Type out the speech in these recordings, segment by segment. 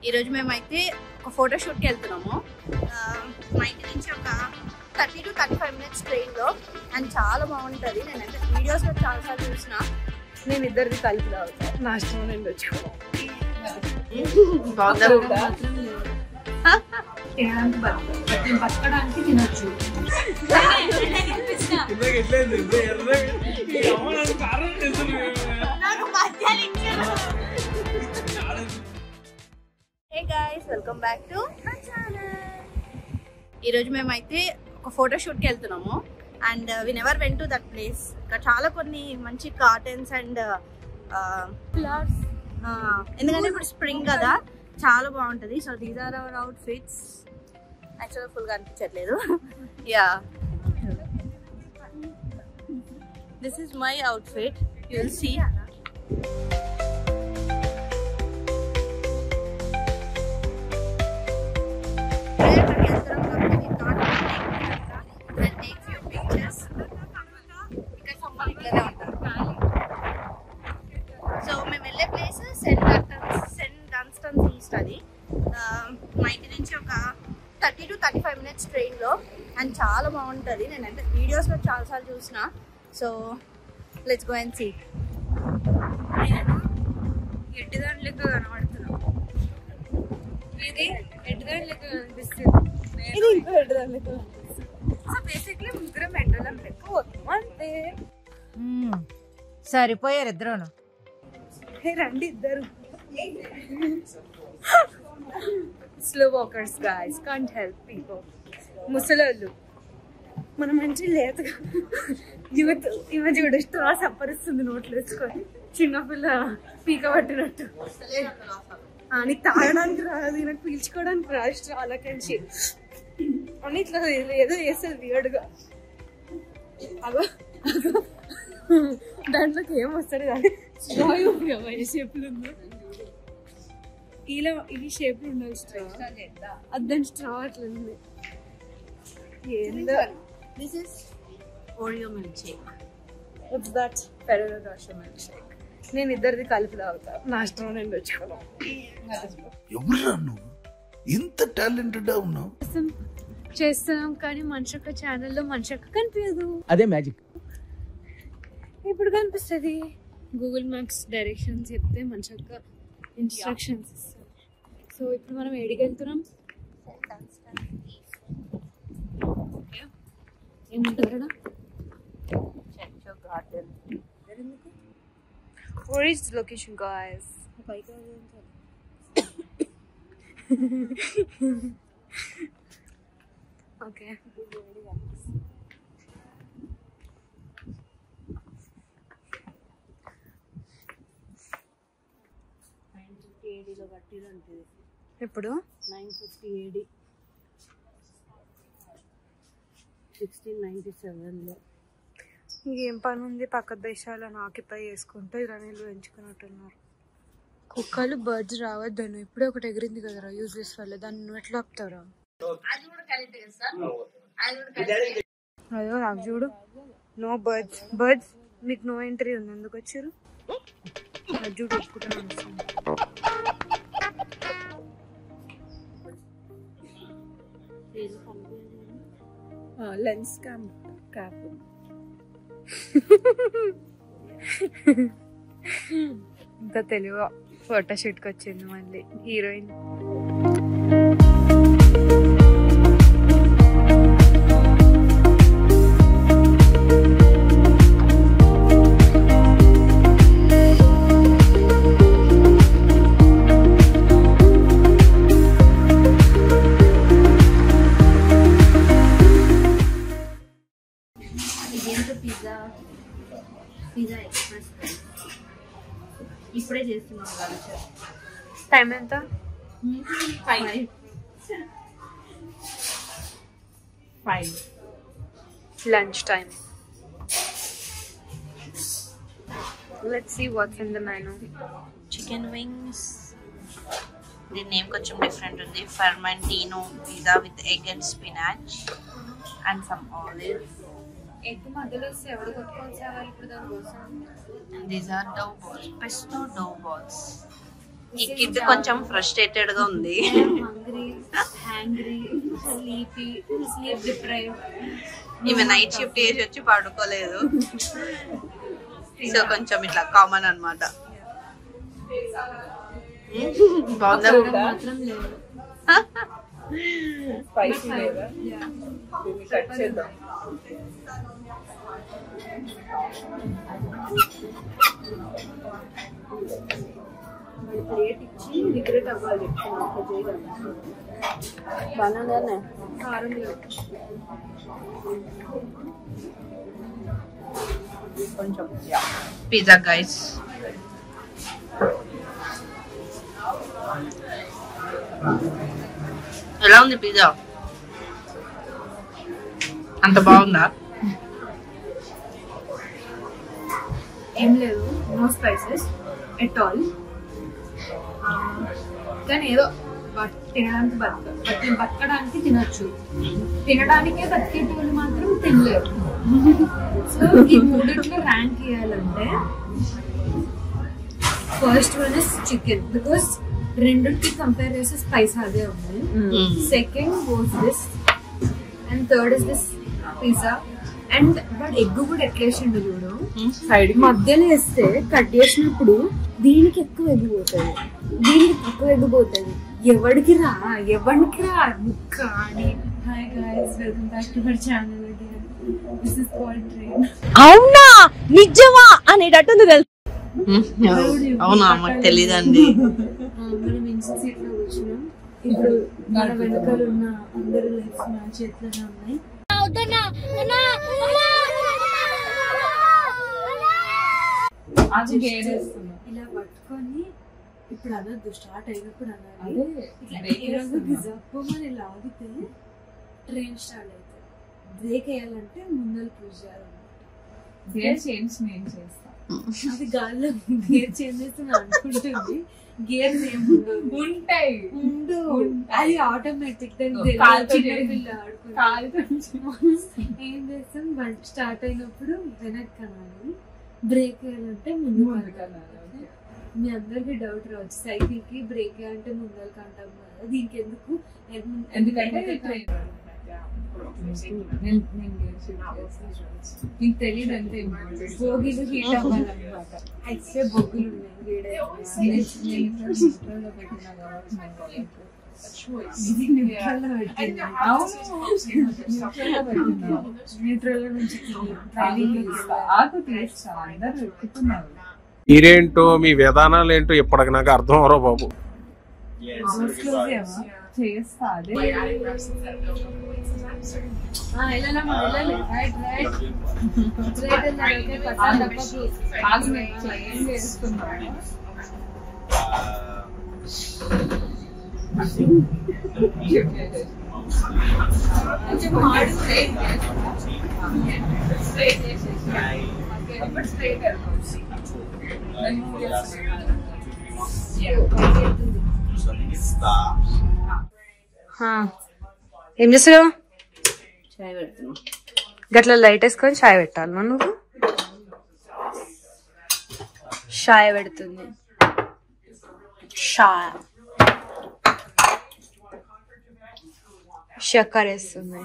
ఈరోజు మేమైతే ఒక ఫోటోషూట్కి వెళ్తున్నాము. మా ఇంటి నుంచి ఒక 30 to 35 minutes ట్రైన్లో. అండ్ చాలా బాగుంటుంది. నేనైతే వీడియోస్లో చాలాసార్లు చూసిన. నేను ఇద్దరిది కలిపి తాగుతాను. నాష్టం నేను వచ్చుకోను. బతకడానికి తినొచ్చు. Hey guys, welcome back to my channel. ఈరోజు మేమైతే ఒక ఫోటోషూట్కి వెళ్తున్నాము. And we never went to that place. ఇక్కడ చాలా కొన్ని మంచి కాటన్స్ అండ్ ఫ్లవర్స్, ఎందుకంటే ఇప్పుడు స్ప్రింగ్ కదా, చాలా బాగుంటుంది. So these are our outfits. యాక్చువల్గా ఫుల్గా అనిపించట్లేదు. Yeah, this is my outfit. You will see. So మేము వెళ్ళే ప్లేస్ సెంట్ డన్స్టన్ ఈస్ట్. అది మా ఇంటి నుంచి ఒక 30 to 35 minutes ట్రైన్లో. అండ్ చాలా బాగుంటుంది. నేనైతే వీడియోస్లో చాలాసార్లు చూసిన. So let's go and see. ఎడ్డిదాని లెక్క కనబడుతున్నాం. ఇది ఎడ్డిదాని లెక్క కనిపిస్తుంది. ఇది ఇంకో ఎడ్డిదాని లెక్క. సో బేసిక్లీ ముగ్గురం ఎడ్డలం లెక్క పోతాం అంతే. సరిపోయారు ఇద్దరును. రండి ఇద్దరు. Slow walkers guys, can't help people. ముసలోళ్ళు మన మంచి లేతగా యూత్ ఈమె చూడు స్ట్రా సప్పరిస్తుంది నోట్లు వేసుకొని, చిన్నపిల్ల పీక పట్టినట్టు. నీకు తాగడానికి రాదు, నాకు పీల్చుకోవడానికి రాదు స్ట్రాల కలిసి అని ఇట్లా ఏదో చేస్తుంది వియర్డ్గా. అగో దాంట్లోకి ఏం వస్తుంది కానీ స్ట్రా ఏ షేప్లు ఉందో ఇలా ఈ షేప్లు ఉండాలి స్ట్రా. అద్దని స్ట్రా అట్లా ఉంది. ఏందో this is Oreo milk shake. It's that Ferrero Rocher milk shake. నేను ఇద్దరిది కలిపి తాగుతాను. నాష్టం నేను తెచ్చుకోను. ఎవరురా నువ్వు ఇంత టాలెంటెడ్ ఉన్నావు? చేస్తున్నాం కానీ మనిషి ఛానల్లో మనిషి కనిపించదు. అదే మ్యాజిక్. ఇప్పుడు కనిపిస్తుంది. గూగుల్ మ్యాప్స్ డైరెక్షన్స్ చెప్తే మనిషి ఇన్స్ట్రక్షన్స్ ఇస్తారు. సో ఇప్పుడు మనం ఏడికి వెళ్తున్నాం? ఏముంటారు garden. Where is the location, guys? Okay. ఇప్పుడు 950 AD 1697లో. ఇంకేం పని ఉంది? పక్క దేశాలను ఆక్యుపై చేసుకుంటూ ఇలా నీళ్ళు పెంచుకున్నట్టున్నారు. కుక్కలు బర్డ్స్ రావద్దను. ఇప్పుడే ఒకటి ఎగిరింది కదరా యూజ్లెస్ వల్ల. దాన్ని నువ్వు ఎట్లా ఆపుతారా? అదో నాకు చూడు. No birds. బర్డ్స్ మీకు నో ఎంట్రీ ఉంది. ఎందుకు వచ్చారు? అది చూడు ఒప్పుకుంటాను. Lens cap. ఇంత తెలివ ఫోటోషూట్కి వచ్చింది మళ్ళీ హీరోయిన్. పిజ్జా ఎక్స్ప్రెస్ ఇప్పుడే చేస్తున్నాం. టైం ఎంత? 5. Lunch time. Let's see what's in the menu. Chicken wings. The name కొంచెం డిఫరెంట్ ఉంది. Fiorentina pizza with egg and spinach and some olives. Egg మధ్యలో వస్తే ఎవరు కొట్టుకోవాలి ఇప్పుడు దానికోసం. And these are dough balls, pesto dough balls. ఈ kid కొంచెం ఫ్రస్ట్రేటెడ్ గా ఉంది. ఈమె నైట్ షిఫ్ట్ చేసి వచ్చి పడుకోలేదు. సో కొంచెం ఇట్లా కామన్ అన్నమాట. బాగుందా? ప్లేట్ ఇచ్చి రిగ్రెట్ అవ్వాలి. బాగానే కారం లేదు కొంచెం. పిజ్జా గైస్, ఎలా ఉంది పిజ్జా? అంత బాగుందా? ఏం లేదు, నో స్పైసెస్ ఎట్ ఆల్. కానీ ఏదో తినడానికి బతకడానికి తినొచ్చు, తినడానికే బతికేటోళ్ళు మాత్రం తినలేరు. సో ఈ మూడిట్లో ర్యాంక్ ఇవ్వాలంటే first one is chicken, because రెండుకి కంపేర్ చేస్తే స్పైస్ అదే ఉంది. Second was this and third is this pizza. And but egg కూడా ఎట్లా వేసిండు చూడు, సైడ్ మధ్యలో వేస్తే కట్ చేసినప్పుడు దీనికి ఎక్కువ ఎగ్గిపోతుంది, దీనికి తక్కువ ఎగ్గిపోతుంది. ఎవరికి రా ముక్క అని. Hi guys, welcome back to our channel again. This is called train. అవునా, నిజమా అనేటట్టుంది తెలుసు. అవునా, మాకు తెలీదండి. మనం ఇన్సెట్ సీట్ లో కూర్చున్నాం. ఇప్పుడు మన వెనకాల ఉన్న అందరి లైఫ్స్ నా చేతిలోనే ఉన్నాయి. ఇలా పట్టుకొని ఇప్పుడు అనద్దు, స్టార్ట్ అయినప్పుడు అనాలి. జప్పమని లాగితే ట్రైన్ స్టార్ట్ అవుతుంది. బ్రేక్ వేయాలంటే ముందర పూజ చేయాలి. అది గాల్లో గేర్ చేంజ్ చేస్తున్నా అనుకుంటుంది. గేర్ ఉంటాయి, అది ఆటోమేటిక్. ఏం చేస్తాం, స్టార్ట్ అయినప్పుడు వెనక్కి కనాలి, బ్రేక్ వేయాలంటే ముందు కనాలి. మీ అందరికి డౌట్ రావచ్చు, సైకిల్ కి బ్రేక్ వేయాలంటే ముందర కంటాం కదా, దీనికి ఎందుకు? ఎందుకంటే నీకు తెలియదు అంతే, బోగిలు హీట్ అవ్వాలన్నమాట. అయితే బొగ్గులు ఉన్నాయి, మీరేంటో మీ విధానాలు ఏంటో ఇప్పటికి నాకు అర్థం అవరో బాబు. చేస్తా అదే ఏం చేస్తున్నావు? చాయ్ పెడుతున్నా. గట్ల లైట్ వేసుకొని చాయ్ పెట్టాలి. నువ్వు చాయ్ పెడుతుంది, చక్కెర వేస్తుంది.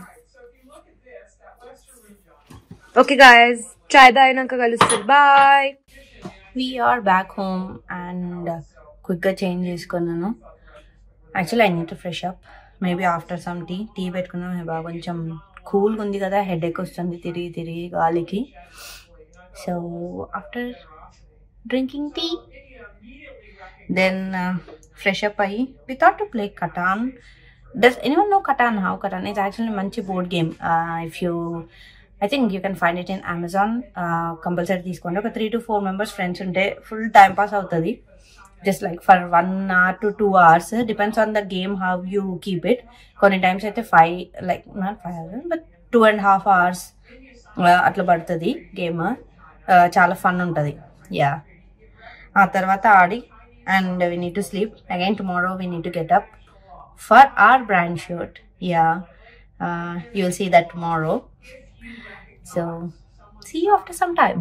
ఓకే గాయస్, చాయ్ తాగినాక కలుస్తుంది. Bye. We are back home and quick గా చేంజ్ చేసుకున్నాను. Actually I need to fresh up, maybe after some tea పెట్టుకున్నాను. బాగా కొంచెం కూల్గా ఉంది కదా, హెడేక్ వస్తుంది తిరిగి గాలికి. So after drinking tea then fresh up అయ్యి we thought to play Catan. Does anyone know Catan? How Catan is actually మంచి board game. I think you can find it in Amazon. Compulsory తీసుకోండి. ఒక 3 to 4 members friends ఉంటే full time pass అవుతుంది. Just like for 1 hour to 2 hours, depends on the game how you keep it. కొన్ని times అయితే 5, like not 5 hours but 2.5 hours అట్లా పడుతుంది game. చాలా fun ఉంటుంది. యా, ఆ తర్వాత ఆడి and we need to sleep again. Tomorrow we need to get up for our brand shoot. Yeah, you'll see that tomorrow. So see you after some time.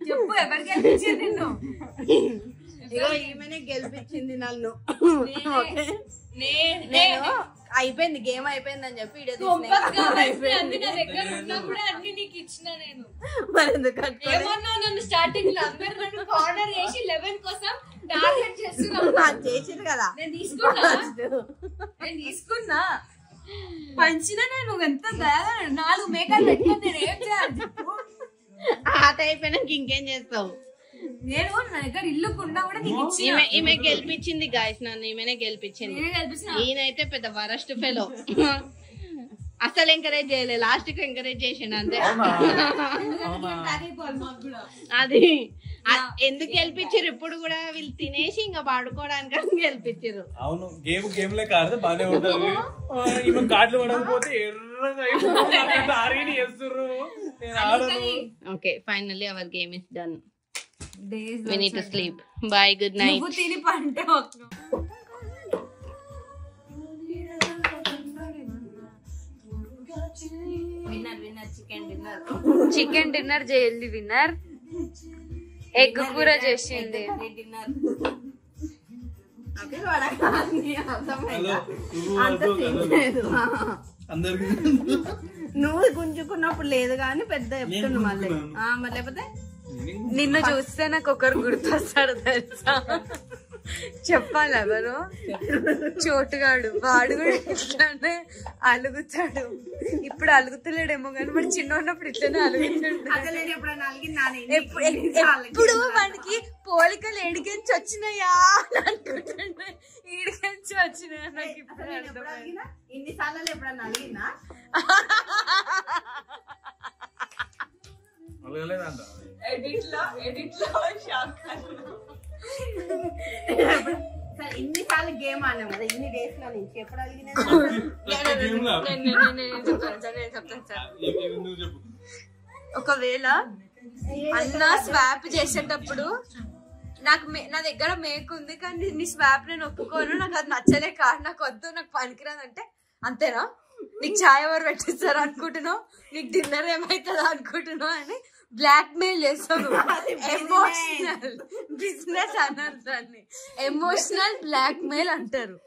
చెప్పు ఎవరు గెలిపించింది నిన్ను? ఇగో ఈమెనే గెలిపించింది నన్ను. నేను అయిపోయింది గేమ్ అయిపోయింది అని చెప్పి నన్ను స్టార్టింగ్ లో అందరు నన్ను కార్నర్ చేసి 11 కోసం టార్గెట్ చేస్తున్నారు. చేసింది కదా నేను తీసుకున్నా పంచిన నేను ఎంత 4 మేకలు పెట్టుకుని నేను ఏం చేయాలి? ఆట అయిపోయినాక ఇంకేం చేస్తావు? నేను నా దగ్గర ఇల్లుకున్నా కూడా ఈమె గెలిపించింది గాయస్, నన్ను ఈమెనే గెలిపించింది. ఈయనైతే పెద్ద వరస్ట్ ఫెలో, అసలు ఎంకరేజ్ చేయలేదు, లాస్ట్ కి ఎంకరేజ్ చేసిండు అంతే. అది ఎందుకు గెలిపించారు? ఇప్పుడు కూడా వీళ్ళు తినేసి ఇంకా పాడుకోవడానికి గెలిపించారు. అవును, గేమ్ లే కాదు బానే ఉంటది. ఈమె కార్డులు పడకపోతే ఎర్రగా okay, finally hour game is done. We need to sleep. Bye, good night. తిని పంటే చికెన్ డిన్నర్ చేయాలి. విన్నర్ ఎగ్ కూర చేసింది. నువ్వు గుంజుకున్నప్పుడు లేదు కానీ పెద్ద చెప్తుండు మళ్ళీ. మరి లేకపోతే నిన్ను చూస్తే నాకు ఒకరు గుర్తొస్తాడు తెలుసా? చెప్పాలి ఎవరు? చోటుగాడు. వాడు కూడా ఇట్లానే అలుగుతాడు. ఇప్పుడు అలుగుతలేడేమో కానీ వాడు చిన్న ఉన్నప్పుడు ఇట్లనే అలుగుతాడు. ఎప్పుడు వాడికి పోలికలు ఎడికించి వచ్చినాయా అని అనుకుంటుండే. ఈడికించి వచ్చినాయా నాకు ఇప్పుడు అర్థమైంది. ఇన్నిసార్లు ఎప్పుడన్నా అడిగినా ఇన్నిసార్లు గేమ్ ఆడినాం కదా ఇన్ని డేస్ లో నుంచి, ఎప్పుడు అడిగినా ఒకవేళ అన్న స్వాప్ చేసేటప్పుడు నా దగ్గర మేక్ ఉంది కానీ నీ స్వాప్ నేను ఒప్పుకోను, నాకు అది నచ్చలే కాదు, నాకు వద్దు, నాకు పనికిరాదు అంటే అంతేనా? నీకు ఛాయ్ ఎవరు పెట్టిస్తారు అనుకుంటున్నావు? నీకు డిన్నర్ ఏమైతుందో అనుకుంటున్నావు అని బ్లాక్ మెయిల్ చేస్తాను. ఎమోషనల్ బిజినెస్ అన్నారు దాన్ని, ఎమోషనల్ బ్లాక్ మెయిల్ అంటారు.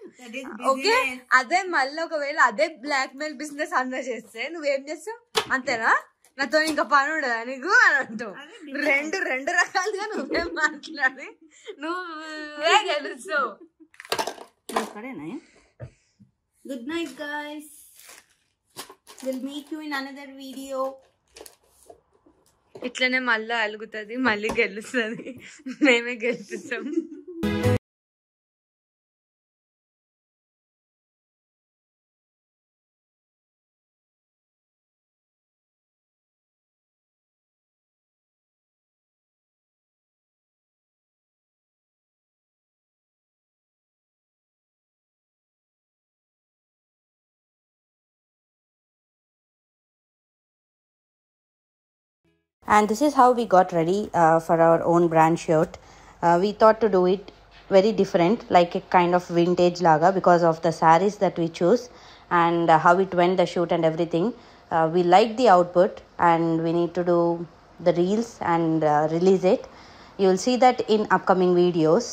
ఓకే, అదే మళ్ళీ ఒకవేళ అదే బ్లాక్ మెయిల్ బిజినెస్ అన్న చేస్తే నువ్వేం చేస్తావు? అంతేనా? నాతో ఇంకా పని ఉండదా నీకు అని అంటావు. రెండు రకాలుగా నువ్వే మాట్లాడి నువ్వే గెలుస్తావు. Good night guys, we'll meet you in another video. ఇట్లనే మళ్ళీ అలుగుతుంది, మళ్ళీ గెలుస్తుంది, మేమే గెలిపిస్తాం. And this is how we got ready for our own brand shirt. We thought to do it very different, like a kind of vintage laga, because of the sarees that we chose and how it went, the shoot and everything. We liked the output and we need to do the reels and release it. You will see that in upcoming videos.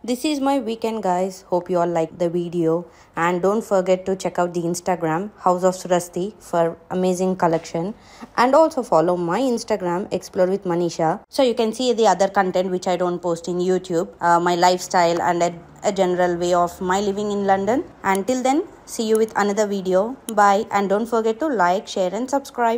This is my weekend guys, hope you all like the video and don't forget to check out the Instagram House of Surasti for amazing collection, and also follow my Instagram Explore with Manisha so you can see the other content which I don't post in YouTube, my lifestyle and a general way of my living in London. Until then, see you with another video. Bye, and don't forget to like, share and subscribe.